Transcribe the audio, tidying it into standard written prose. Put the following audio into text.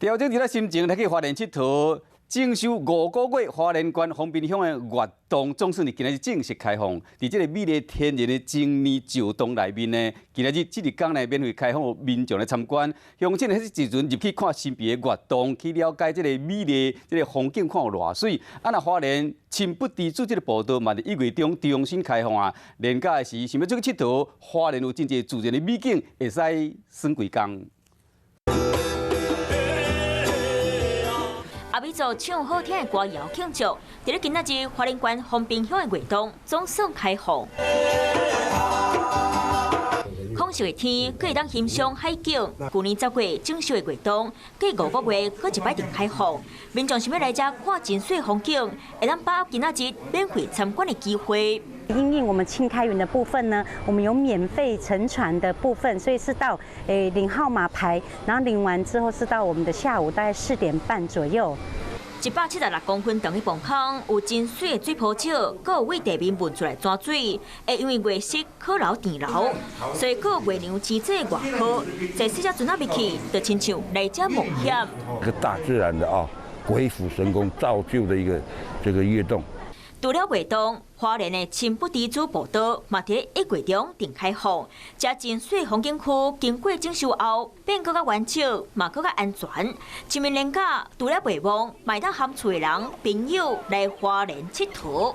调整一下心情，来去花莲佚佗。整修5个月，花莲县丰滨乡的月洞总算是今日正式开放。伫这个美丽天然的精泥旧洞内面呢，今日这日天呢免费开放民众来参观。乡亲迄时阵入去看神秘的月洞，去了解这个美丽这个风景，看有偌水。啊，那花莲亲不敌主这个步道嘛，伫1月中重新开放啊。年假的时想要出去佚佗，花莲有真侪自然的美景，会使耍几工。 阿美族唱好听的歌谣庆祝，伫咧今仔日花莲县丰滨乡的月洞总算开放。丰收的天，可以当欣赏海景。去年10月整修的月洞，过5个月，搁一摆定开放。民众想要来这看真水风景，会当把握今仔日免费参观的机会。 因应我们轻开园的部分呢，我们有免费乘船的部分，所以是到领号码牌，然后领完之后是到我们的下午大概4点半左右。 176公分长的磅空，有真水的水泡石，搁有为地面运出来抓水，会因为月色可流电流，所以搁月亮之这外好，在细只船仔入去，就亲像来这冒险。一个大自然的鬼斧神工造就的一个这个跃动。 除了月洞，花莲的亲不敌主步道嘛，伫1月中定开放。这真水风景区经过整修后，变更较完整，嘛更较安全。清明连假除了陪望，嘛当含厝的人朋友来花莲佚佗。